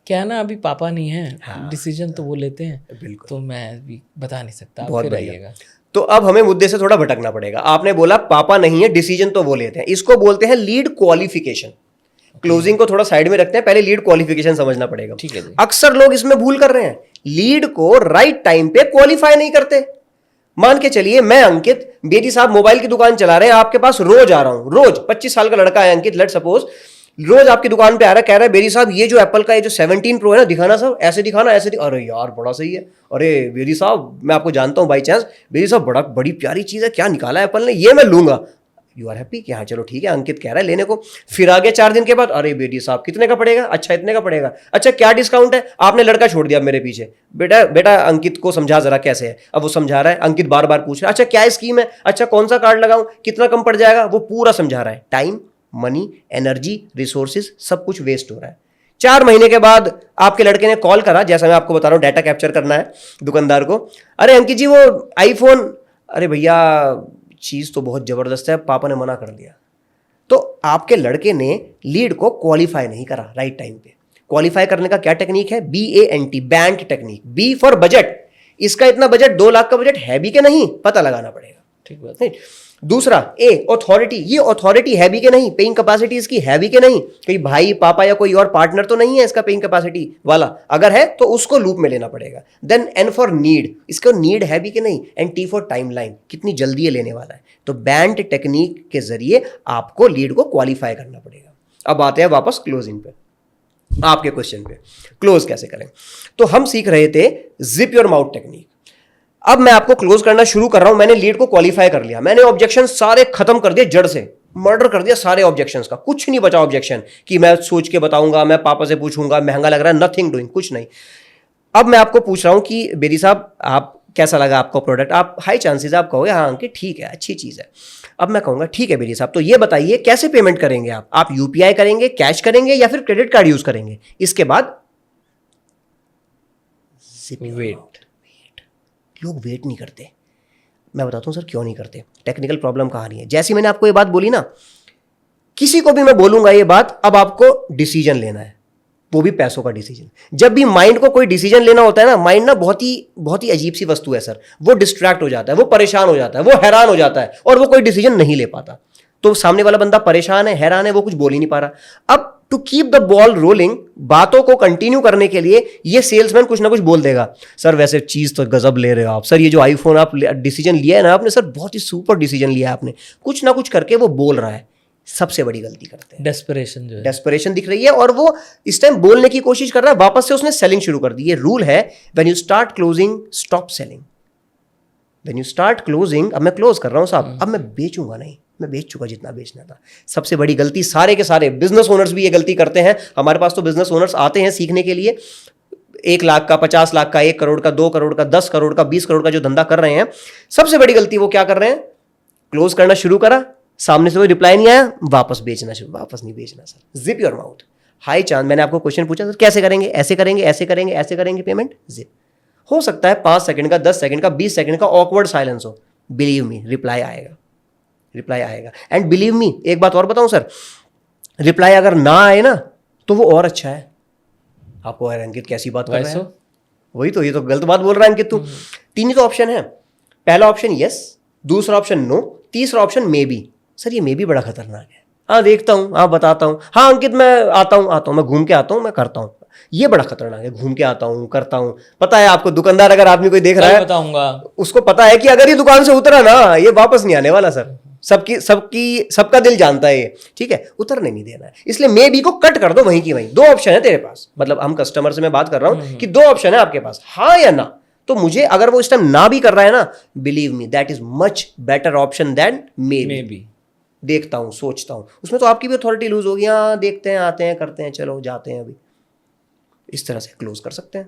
क्या है ना, अभी पापा नहीं है, डिसीजन तो वो लेते हैं, बिल्कुल, तो मैं अभी बता नहीं सकता। बहुत फिर बढ़िया। आइएगा। तो अब हमें मुद्दे से थोड़ा भटकना पड़ेगा। आपने बोला पापा नहीं है, डिसीजन तो वो लेते हैं। इसको बोलते हैं लीड क्वालिफिकेशन। क्लोजिंग को थोड़ा साइड में रखते हैं, पहले लीड क्वालिफिकेशन समझना पड़ेगा। ठीक है जी। अक्सर लोग इसमें भूल कर रहे हैं, लीड को राइट टाइम पे क्वालिफाई नहीं करते। मान के चलिए मैं अंकित, बेटी साहब मोबाइल की दुकान चला रहे हैं, आपके पास रोज आ रहा हूं, रोज 25 साल का लड़का है अंकित, लेट सपोज, रोज आपकी दुकान पे आ रहा है, कह रहा है बेरी साहब ये जो एप्पल का ये जो 17 प्रो है ना, दिखाना साहब, ऐसे दिखाना, ऐसे अरे यार बड़ा सही है, अरे बेरी साहब मैं आपको जानता हूं बाई चांस, बेरी साहब बड़ी प्यारी चीज है, क्या निकाला है एप्पल ने, ये मैं लूंगा। यू आर हैप्पी कि हाँ चलो ठीक है, अंकित कह रहा है लेने को। फिर आगे 4 दिन के बाद, अरे बेटी साहब कितने का पड़ेगा, अच्छा इतने का पड़ेगा, अच्छा क्या डिस्काउंट है, आपने लड़का छोड़ दिया मेरे पीछे, बेटा बेटा अंकित को समझा जरा कैसे है। अब वो समझा रहा है, अंकित बार बार पूछ रहा है, अच्छा क्या स्कीम है, अच्छा कौन सा कार्ड लगाऊं, कितना कम पड़ जाएगा, वो पूरा समझा रहा है। टाइम, मनी, एनर्जी, रिसोर्सेज सब कुछ वेस्ट हो रहा है। 4 महीने के बाद आपके लड़के ने कॉल करा, जैसा मैं आपको बता रहा हूं, डाटा कैप्चर करना है दुकानदार को, अरे अंकित जी वो आईफोन, अरे भैया चीज तो बहुत जबरदस्त है, पापा ने मना कर दिया। तो आपके लड़के ने लीड को क्वालिफाई नहीं करा राइट टाइम पे। क्वालिफाई करने का क्या टेक्निक है, BANT, BANT technique. B for budget, इसका इतना बजट, 2 लाख का बजट है भी कि नहीं पता लगाना पड़ेगा। ठीक बात। नहीं। दूसरा ए अथॉरिटी, ये अथॉरिटी है भी कि नहीं, पेइंग कैपेसिटी इसकी है भी कि नहीं, कोई भाई पापा या कोई और पार्टनर तो नहीं है इसका पेइंग कैपेसिटी वाला, अगर है तो उसको लूप में लेना पड़ेगा। देन एन फॉर नीड, इसका नीड है भी कि नहीं, एंड टी फॉर टाइमलाइन, कितनी जल्दी ये लेने वाला है। तो बैंड टेक्निक के जरिए आपको लीड को क्वालिफाई करना पड़ेगा। अब आते हैं वापस क्लोजिंग पे, आपके क्वेश्चन पे, क्लोज कैसे करें। तो हम सीख रहे थे जिप योर माउथ टेक्निक। अब मैं आपको क्लोज करना शुरू कर रहा हूं। मैंने लीड को क्वालिफाई कर लिया, मैंने ऑब्जेक्शन सारे खत्म कर दिए, जड़ से मर्डर कर दिया सारे ऑब्जेक्शंस का, कुछ नहीं बचा ऑब्जेक्शन कि मैं सोच के बताऊंगा, मैं पापा से पूछूंगा, महंगा लग रहा है, नथिंग डूइंग, कुछ नहीं। अब मैं आपको पूछ रहा हूं कि बेरी साहब आप कैसा लगा आपको प्रोडक्ट। आप हाई चांसेस आप कहोगे हाँ अंकित ठीक है, अच्छी चीज है। अब मैं कहूंगा ठीक है बेरी साहब, तो ये बताइए कैसे पेमेंट करेंगे आप UPI करेंगे, कैश करेंगे, या फिर क्रेडिट कार्ड यूज करेंगे। इसके बाद वेट, लोग वेट नहीं करते। मैं बताता हूं सर क्यों नहीं करते, टेक्निकल प्रॉब्लम कहानी है। जैसी मैंने आपको ये बात बोली ना, किसी को भी मैं बोलूंगा ये बात, अब आपको डिसीजन लेना है, वो भी पैसों का डिसीजन। जब भी माइंड को कोई डिसीजन लेना होता है ना, माइंड ना बहुत ही अजीब सी वस्तु है सर, वो डिस्ट्रैक्ट हो जाता है, वो परेशान हो जाता है, वो हैरान हो जाता है, और वो कोई डिसीजन नहीं ले पाता। तो सामने वाला बंदा परेशान है, हैरान है, वो कुछ बोल ही नहीं पा रहा। अब to keep the ball rolling, बातों को कंटिन्यू करने के लिए ये सेल्समैन कुछ ना कुछ बोल देगा, सर वैसे चीज तो गजब ले रहे हो आप, सर ये जो आईफोन आप डिसीजन लिया है ना आपने, सर बहुत ही सुपर डिसीजन लिया आपने, कुछ ना कुछ करके वो बोल रहा है। सबसे बड़ी गलती करते हैं, डेस्परेशन जो है, डेस्परेशन दिख रही है, और वो इस टाइम बोलने की कोशिश कर रहा है, वापस से उसने सेलिंग शुरू कर दी। ये रूल है, when you start closing stop selling, when you start closing. अब मैं क्लोज कर रहा हूं साहब, अब मैं बेचूंगा नहीं, मैं बेच चुका जितना बेचना था। सबसे बड़ी गलती सारे के सारे बिजनेस ओनर्स भी ये गलती करते हैं। हमारे पास तो बिजनेस ओनर्स आते हैं सीखने के लिए, 1 लाख का, 50 लाख का, 1 करोड़ का, 2 करोड़ का, 10 करोड़ का, 20 करोड़ का जो धंधा कर रहे हैं, सबसे बड़ी गलती वो क्या कर रहे हैं, क्लोज करना शुरू करा, सामने से कोई रिप्लाई नहीं आया, वापस बेचना शुरू, वापस नहीं बेचना sir. Zip your mouth, high chance. मैंने आपको क्वेश्चन पूछा सर कैसे करेंगे, ऐसे करेंगे, ऐसे करेंगे, ऐसे करेंगे पेमेंट, जिप। हो सकता है 5 सेकंड का, 10 सेकंड का, 20 सेकंड का ऑकवर्ड साइलेंस हो, बिलीव मी रिप्लाई आएगा, रिप्लाई आएगा। एंड बिलीव मी, एक बात और बताऊं सर, रिप्लाई अगर ना आए ना तो वो और अच्छा है। आपको अंकित कैसी बात कर रहे हैं, वही तो, ये तो गलत बात बोल रहा है अंकित तू। तीन ही तो ऑप्शन है, पहला ऑप्शन यस, दूसरा ऑप्शन नो, तीसरा ऑप्शन मे बी। सर ये मे बी बड़ा खतरनाक है। हाँ देखता हूँ, हाँ बताता हूँ, हाँ अंकित मैं आता हूँ, मैं घूम के आता हूँ, मैं करता हूँ। ये बड़ा खतरनाक है, घूम के आता हूँ, करता हूँ। पता है आपको, दुकानदार अगर आदमी कोई देख रहा है, बताऊंगा, उसको पता है कि अगर ये दुकान से उतरा ना, ये वापस नहीं आने वाला सर। सबका दिल जानता है ये, ठीक है, उतरने नहीं देना है। इसलिए मे बी को कट कर दो वहीं की वहीं। दो ऑप्शन है तेरे पास, मतलब हम कस्टमर से मैं बात कर रहा हूं कि दो ऑप्शन है आपके पास, हाँ या ना। तो मुझे अगर वो इस टाइम ना भी कर रहा है ना, believe me that is much better option than maybe. देखता हूं, सोचता हूं, उसमें तो आपकी भी अथॉरिटी लूज होगी। हाँ देखते हैं, आते हैं, करते हैं, चलो जाते हैं, अभी इस तरह से क्लोज कर सकते हैं।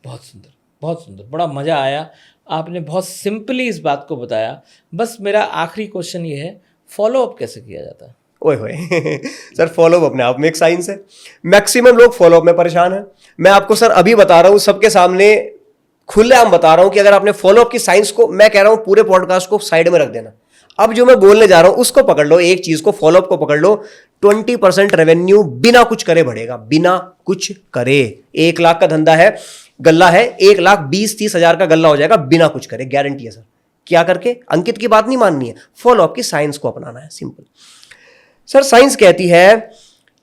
बहुत सुंदर, बहुत सुंदर, बड़ा मज़ा आया। आपने बहुत सिंपली इस बात को बताया। बस मेरा आखिरी क्वेश्चन ये है, फॉलो अप कैसे किया जाता है? ओए होए सर, फॉलो अप अपने आप में एक साइंस है। मैक्सिमम लोग फॉलो अप में परेशान हैं। मैं आपको सर अभी बता रहा हूं, सबके सामने खुलेआम बता रहा हूं कि अगर आपने फॉलो अप की साइंस को, मैं कह रहा हूं पूरे पॉडकास्ट को साइड में रख देना। अब जो मैं बोलने जा रहा हूं उसको पकड़ लो, एक चीज को, फॉलो अप को पकड़ लो। 20% रेवेन्यू बिना कुछ करे बढ़ेगा, बिना कुछ करे। 1 लाख का धंधा है, गल्ला है, 1,20,30,000 का गल्ला हो जाएगा बिना कुछ करे, गारंटी है सर। क्या करके? अंकित की बात नहीं माननी है, फॉलो अप की साइंस को अपनाना है, सिंपल। सर साइंस कहती है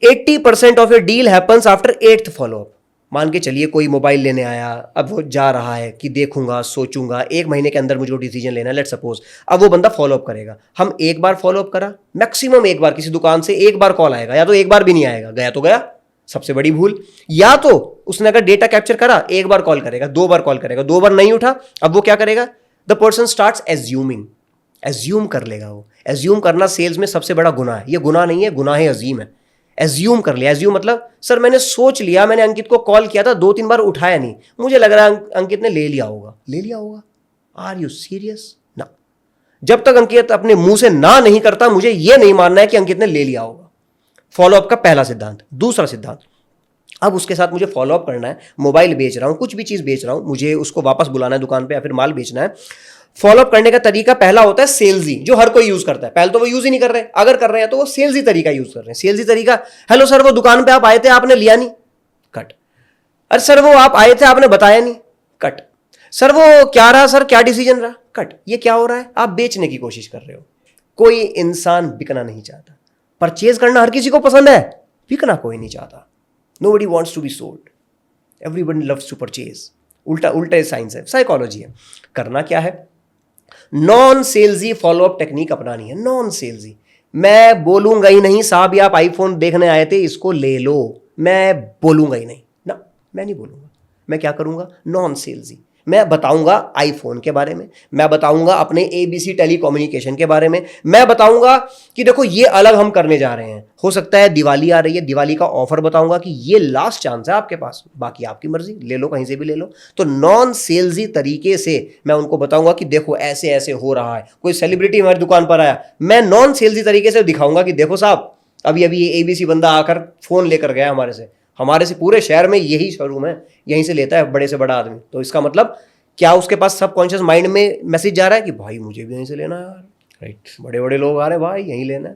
80% of A deal happens after 8th follow up. मान के चलिए कोई मोबाइल लेने आया, अब वो जा रहा है कि देखूंगा, सोचूंगा, 1 महीने के अंदर मुझे वो डिसीजन लेना है, लेट सपोज। अब वो बंदा फॉलोअप करेगा, हम एक बार फॉलोअप करा, मैक्सिमम एक बार, किसी दुकान से एक बार कॉल आएगा, या तो एक बार भी नहीं आएगा, गया तो गया, सबसे बड़ी भूल। या तो उसने अगर डेटा कैप्चर करा, एक बार कॉल करेगा, 2 बार कॉल करेगा, 2 बार नहीं उठा, अब वो क्या करेगा? The person starts assuming, assume कर लेगा वो। एज्यूम करना सेल्स में सबसे बड़ा गुनाह है। ये गुनाह नहीं है, गुनाह है अजीम है। एज्यूम कर लिया, एज्यूम मतलब सर मैंने सोच लिया, मैंने अंकित को कॉल किया था, 2-3 बार उठाया नहीं, मुझे लग रहा है अंकित ने ले लिया होगा। ले लिया होगा? Are you serious? ना। जब तक अंकित अपने मुंह से ना नहीं करता, मुझे यह नहीं मानना है कि अंकित ने ले लिया होगा। फॉलोअप का पहला सिद्धांत। दूसरा सिद्धांत, अब उसके साथ मुझे फॉलोअप करना है, मोबाइल बेच रहा हूं, कुछ भी चीज बेच रहा हूं, मुझे उसको वापस बुलाना है दुकान पे या फिर माल बेचना है। फॉलोअप करने का तरीका पहला होता है सेल्सी, जो हर कोई यूज करता है। पहले तो वो यूज ही नहीं कर रहे, अगर कर रहे हैं तो वो सेल्सी तरीका यूज कर रहे हैं। सेल्सी तरीका, हेलो सर वो दुकान पे आप आए थे, आपने लिया नहीं, कट। अरे सर वो आप आए थे, आपने बताया नहीं, कट। सर वो क्या रहा, सर क्या डिसीजन रहा, कट। ये क्या हो रहा है? आप बेचने की कोशिश कर रहे हो। कोई इंसान बिकना नहीं चाहता, परचेज करना हर किसी को पसंद है, बिकना कोई नहीं चाहता। Nobody wants to be sold. Everybody loves to purchase. उल्टा साइंस है, साइकोलॉजी है। करना क्या है? नॉन सेल्सी फॉलोअप टेक्निक अपनानी है। नॉन सेल्सी, मैं बोलूंगा ही नहीं साहब ये आप आईफोन देखने आए थे, इसको ले लो, मैं बोलूंगा ही नहीं ना, मैं नहीं बोलूंगा। मैं क्या करूंगा? नॉन सेल्सी। मैं बताऊंगा आईफोन के बारे में, मैं बताऊंगा अपने ABC टेलीकम्युनिकेशन के बारे में, मैं बताऊंगा कि देखो ये अलग हम करने जा रहे हैं। हो सकता है दिवाली आ रही है, दिवाली का ऑफर बताऊंगा कि ये लास्ट चांस है आपके पास, बाकी आपकी मर्जी, ले लो कहीं से भी ले लो। तो नॉन सेल्सी तरीके से मैं उनको बताऊंगा कि देखो ऐसे ऐसे हो रहा है। कोई सेलिब्रिटी हमारी दुकान पर आया, मैं नॉन सेल्सी तरीके से दिखाऊंगा कि देखो साहब अभी अभी ये ABC बंदा आकर फोन लेकर गया हमारे से पूरे शहर में यही शोरूम है, यहीं से लेता है बड़े से बड़ा आदमी। तो इसका मतलब क्या उसके पास सबकॉन्शियस माइंड में मैसेज जा रहा है कि भाई मुझे भी यहीं से लेना है यार, राइट, बड़े बड़े लोग आ रहे हैं भाई, यहीं लेना है।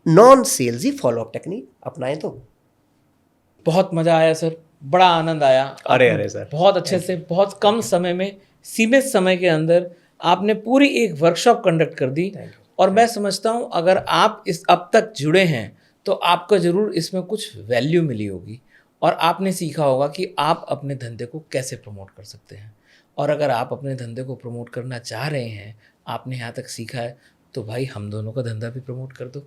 नॉन सेल्सी फॉलोअप टेक्निक अपनाएं तो। बहुत मजा आया सर, बड़ा आनंद आया। अरे सर, बहुत अच्छे से, बहुत कम समय में, सीमित समय के अंदर आपने पूरी एक वर्कशॉप कंडक्ट कर दी। और मैं समझता हूँ अगर आप इस अब तक जुड़े हैं तो आपको ज़रूर इसमें कुछ वैल्यू मिली होगी और आपने सीखा होगा कि आप अपने धंधे को कैसे प्रमोट कर सकते हैं। और अगर आप अपने धंधे को प्रमोट करना चाह रहे हैं, आपने यहाँ तक सीखा है, तो भाई हम दोनों का धंधा भी प्रमोट कर दो।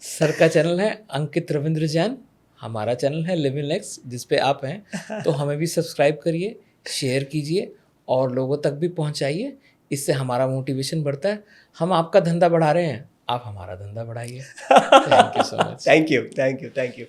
सर का चैनल है अंकित रविंद्र जैन, हमारा चैनल है लिव इन लेक्स, जिस पे आप हैं, तो हमें भी सब्सक्राइब करिए, शेयर कीजिए और लोगों तक भी पहुंचाइए। इससे हमारा मोटिवेशन बढ़ता है। हम आपका धंधा बढ़ा रहे हैं, आप हमारा धंधा बढ़ाइए। Thank you so much. Thank you.